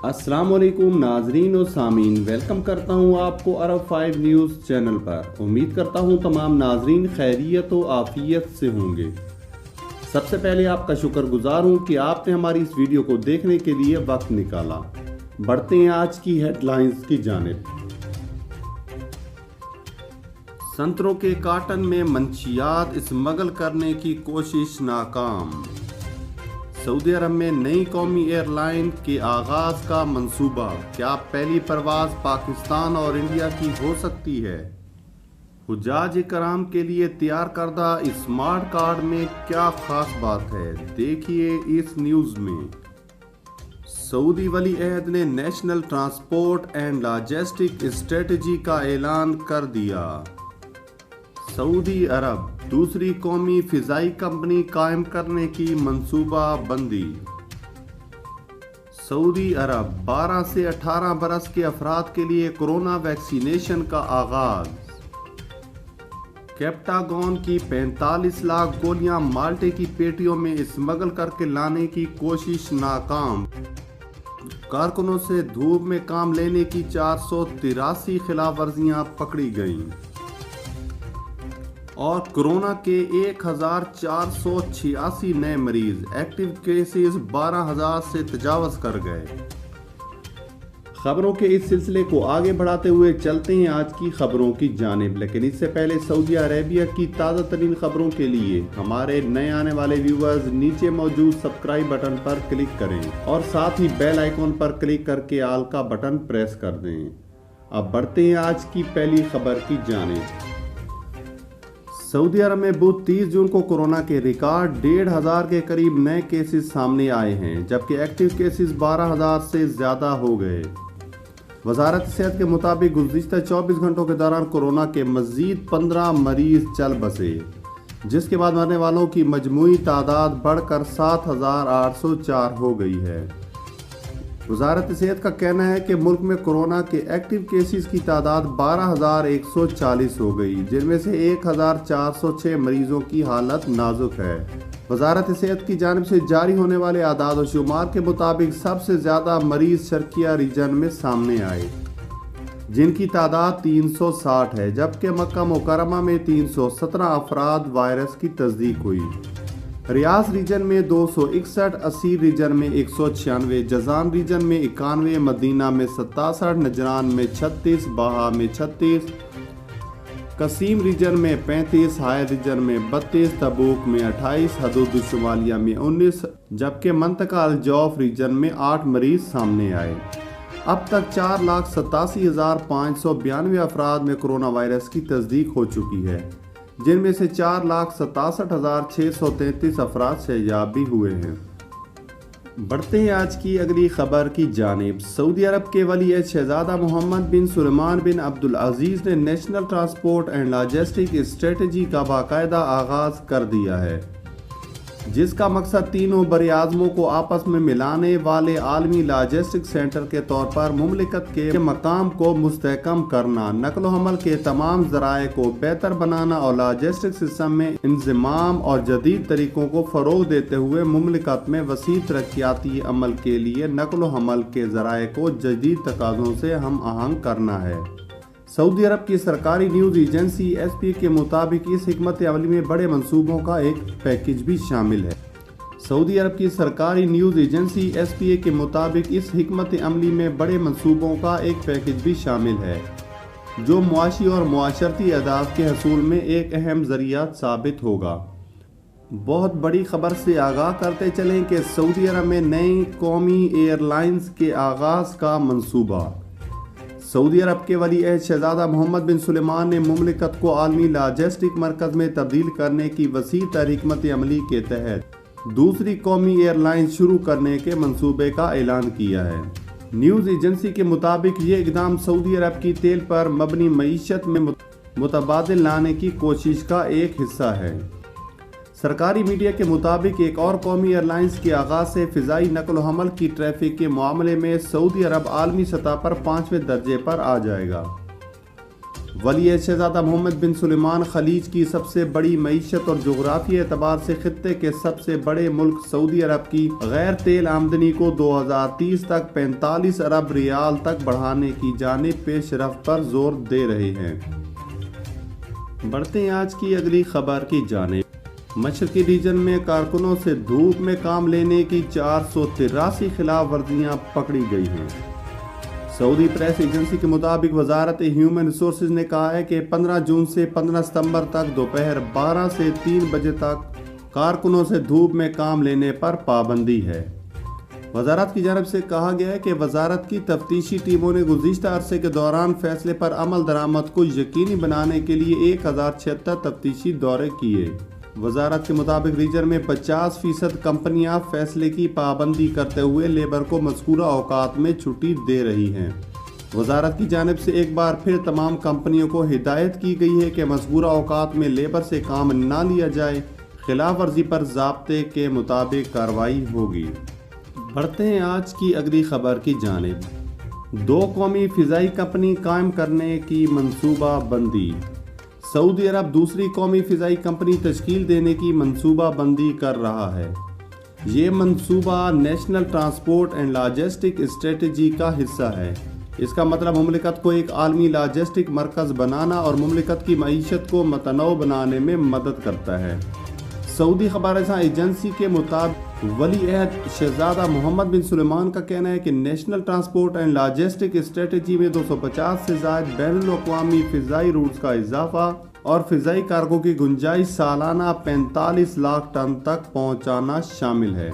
अस्सलाम वालेकुम नाजरीन और सामीन, वेलकम करता हूँ आपको अरब 5 न्यूज़ चैनल पर। उम्मीद करता हूँ तमाम नाजरीन खैरियत और आफियत से होंगे। सबसे पहले आपका शुक्रगुजार हूँ कि आपने हमारी इस वीडियो को देखने के लिए वक्त निकाला। बढ़ते हैं आज की हेडलाइंस की जानिब। संतरों के कार्टन में मंशियात स्मगल करने की कोशिश नाकाम। सऊदी अरब में नई कौमी एयरलाइन के आगाज का मंसूबा। क्या पहली परवाज पाकिस्तान और इंडिया की हो सकती है? हुज्जाज कराम के लिए तैयार करदा स्मार्ट कार्ड में क्या खास बात है, देखिए इस न्यूज़ में। सऊदी वली अहद ने national transport and logistic strategy का ऐलान कर दिया। सऊदी अरब दूसरी कौमी फिजाई कंपनी कायम करने की मंसूबा बंदी। सऊदी अरब 12 से 18 बरस के अफराद के लिए कोरोना वैक्सीनेशन का आगाज। कैप्टागॉन की 45 लाख गोलियां माल्टे की पेटियों में स्मगल करके लाने की कोशिश नाकाम। कारकुनों से धूप में काम लेने की 483 खिलाफ वर्जियां पकड़ी गईं और कोरोना के 1486 नए मरीज, एक्टिव केसेस 12,000 से तजावज़ कर गए। खबरों के इस सिलसिले को आगे बढ़ाते हुए चलते हैं आज की खबरों की जानिब, लेकिन इससे पहले सऊदी अरेबिया की ताज़ा तरीन खबरों के लिए हमारे नए आने वाले व्यूवर्स नीचे मौजूद सब्सक्राइब बटन पर क्लिक करें और साथ ही बेल आइकॉन पर क्लिक करके आल का बटन प्रेस कर दें। अब बढ़ते हैं आज की पहली खबर की जानिब। सऊदी अरब में बुध 30 जून को कोरोना के रिकॉर्ड 1,500 के करीब नए केसेस सामने आए हैं, जबकि एक्टिव केसेस 12,000 से ज़्यादा हो गए। वजारत सेहत के मुताबिक गुज़िश्ता 24 घंटों के दौरान कोरोना के मज़ीद 15 मरीज चल बसे, जिसके बाद मरने वालों की मजमूई तादाद बढ़कर 7,804 हो गई है। वजारत सेहत का कहना है कि मुल्क में कोरोना के एक्टिव केसेस की तादाद 12,140 हो गई, जिनमें से 1,406 मरीजों की हालत नाजुक है। वजारत सेहत की जानिब से जारी होने वाले आदाद और शुमार के मुताबिक सबसे ज़्यादा मरीज शर्किया रीजन में सामने आए, जिनकी तादाद 360 है, जबकि मक्का मुकरमा में 317 अफराद वायरस की तस्दीक हुई। रियाज रीजन में 261, असीर रीजन में 196, जजान रीजन में 91, मदीना में 67, नजरान में 36, बाहा में 36, कसीम रीजन में 35, हाय रीजन में 32, तबूक में 28, हदूद शुमालिया में 19, जबकि मंतका अल-जौफ रीजन में 8 मरीज सामने आए। अब तक 4,87,592 अफराद में कोरोना वायरस की तस्दीक हो चुकी है, जिनमें से 4,67,633 अफराद शहजाब भी हुए हैं। बढ़ते हैं आज की अगली खबर की जानिब। सऊदी अरब के वली अहद शहजादा मोहम्मद बिन सुलेमान बिन अब्दुल अजीज़ ने national transport and logistic strategy का बाकायदा आगाज कर दिया है, जिसका मकसद तीनों बरआज़मों को आपस में मिलाने वाले आलमी लॉजिस्टिक सेंटर के तौर पर मुमलिकत के मकाम को मुस्तहकम करना, नकलो हमल के तमाम ज़राए को बेहतर बनाना और लॉजिस्टिक सिस्टम में इंज़माम और जदीद तरीक़ों को फ़रोग़ देते हुए मुमलिकत में वसी तरक्याती अमल के लिए नकलो हमल के ज़राए को जदीद तकाज़ों से हम आहंग करना है। सऊदी अरब की सरकारी न्यूज़ एजेंसी एसपी के मुताबिक इस हिकमत अमली में बड़े मंसूबों का एक पैकेज भी शामिल है। सऊदी अरब की सरकारी न्यूज़ एजेंसी एसपीए के मुताबिक इस हिकमत अमली में बड़े मंसूबों का एक पैकेज भी शामिल है, जो मुआशी और मुआशरती अहदाफ के हसूल में एक अहम ज़रिया साबित होगा। बहुत बड़ी खबर से आगाह करते चलें कि सऊदी अरब में नई कौमी एयरलाइंस के आगाज़ का मंसूबा। सऊदी अरब के वली अहद शहजादा मोहम्मद बिन सुलेमान ने मुमलिकत को आलमी लॉजिस्टिक मरकज़ में तब्दील करने की वसी तर हिकमत अमली के तहत दूसरी कौमी एयरलाइन शुरू करने के मंसूबे का ऐलान किया है। न्यूज़ एजेंसी के मुताबिक ये इक़दाम सऊदी अरब की तेल पर मबनी मईशत में मुतबादिल लाने की कोशिश का एक हिस्सा है। सरकारी मीडिया के मुताबिक एक और कौमी एयरलाइंस के आगाज़ से फ़िज़ाई नकल हमल की ट्रैफिक के मामले में सऊदी अरब आलमी सतह पर 5वें दर्जे पर आ जाएगा। ولی عہد شہزادہ محمد بن سلمان خلیج کی سب سے بڑی معیشت اور جغرافیائی اعتبار سے خطے کے سب سے بڑے ملک سعودی عرب کی غیر تیل آمدنی کو 2030 تک 45 ارب ریال تک بڑھانے کی جانب پیش رفت پر زور دے رہے ہیں۔ بڑھتے ہیں آج کی اگلی خبر کی جانب۔ مشرقی ریجن میں کارکنوں سے دھوپ میں کام لینے کی 483 خلاف ورزیاں پکڑی گئی ہیں۔ سعودی پریس ایجنسی کے مطابق وزارت ہیومن ریسورسز نے کہا ہے کہ 15 جون سے 15 ستمبر تک دوپہر 12 سے 3 بجے تک کارکنوں سے دھوپ میں کام لینے پر پابندی ہے۔ وزارت کی جانب سے کہا گیا ہے کہ وزارت کی تفتیشی ٹیموں نے گزشتہ عرصے کے دوران فیصلے پر عمل درآمد کو یقینی بنانے کے لیے 1076 تفتیشی دورے کیے۔ وزارت کے مطابق ریجن میں 50% کمپنیاں فیصلے کی پابندی کرتے ہوئے لیبر کو مذکورہ اوقات میں چھٹی دے رہی ہیں۔ وزارت کی جانب سے ایک بار پھر تمام کمپنیوں کو ہدایت کی گئی ہے کہ مذکورہ اوقات میں لیبر سے کام نہ لیا جائے، خلاف ورزی پر ضابطے کے مطابق کارروائی ہوگی۔ بڑھتے ہیں آج کی اگلی خبر کی جانب۔ 2 قومی فضائی کمپنی قائم کرنے کی منصوبہ بندی۔ سعودی عرب دوسری قومی فضائی کمپنی تشکیل دینے کی منصوبہ بندی کر رہا ہے۔ یہ منصوبہ national transport and logistic strategy کا حصہ ہے۔ اس کا مطلب مملکت کو ایک عالمی لاجسٹک مرکز بنانا اور مملکت کی معیشت کو متنوع بنانے میں مدد کرتا ہے۔ سعودی خبر رساں ایجنسی کے مطابق ولی عہد شہزادہ محمد بن سلمان کا کہنا ہے کہ national transport and logistic strategy میں 250 سے زائد بین الاقوامی فضائی روٹس کا اضافہ اور فضائی کارگو کی گنجائش سالانہ 45 لاکھ ٹن تک پہنچانا شامل ہے۔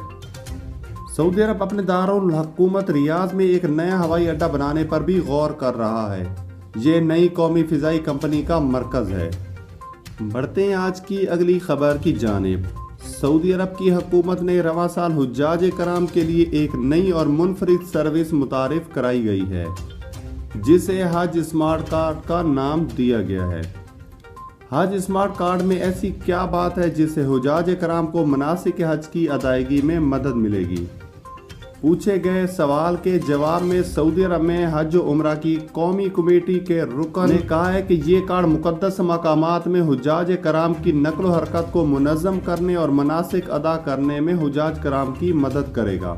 سعودی عرب اپنے دارالحکومت ریاض میں ایک نیا ہوائی اڈہ بنانے پر بھی غور کر رہا ہے۔ یہ نئی قومی فضائی کمپنی کا مرکز ہے۔ بڑھتے ہیں آج کی اگلی خبر کی جانب۔ سعودی عرب کی حکومت نے رواں سال حجاج کرام کے لیے ایک نئی اور منفرد سروس متعارف کرائی گئی ہے، جسے حج اسمارٹ کارڈ کا نام دیا گیا ہے۔ حج اسمارٹ کارڈ میں ایسی کیا بات ہے جس سے حجاج کرام کو مناسک حج کی ادائیگی میں مدد ملے گی؟ پوچھے گئے سوال کے جواب میں سعودی عرب میں حج و عمرہ کی قومی کمیٹی کے رکن نے کہا ہے کہ یہ کارڈ مقدس مقامات میں حجاج کرام کی نقل و حرکت کو منظم کرنے اور مناسک ادا کرنے میں حجاج کرام کی مدد کرے گا۔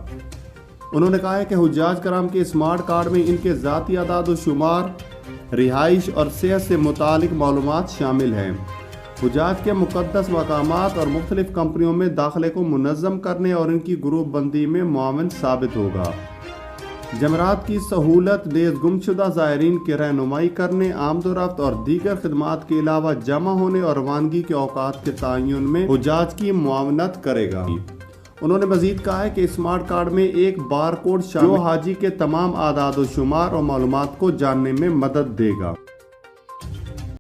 انہوں نے کہا ہے کہ حجاج کرام کے اسمارٹ کارڈ میں ان کے ذاتی اعداد و شمار، رہائش اور صحت سے متعلق معلومات شامل ہیں۔ حجاج کے مقدس مقامات اور مختلف کمپنیوں میں داخلے کو منظم کرنے اور ان کی گروپ بندی میں معاون ثابت ہوگا۔ جمرات کی سہولت نیز گمشدہ زائرین کی رہنمائی کرنے، آمد و رفت اور دیگر خدمات کے علاوہ جمع ہونے اور روانگی کے اوقات کے تعین میں حجاج کی معاونت کرے گا۔ انہوں نے مزید کہا ہے کہ اسمارٹ کارڈ میں ایک بار کوڈ شامل جو حاجی کے تمام اعداد و شمار اور معلومات کو جاننے میں مدد دے گا۔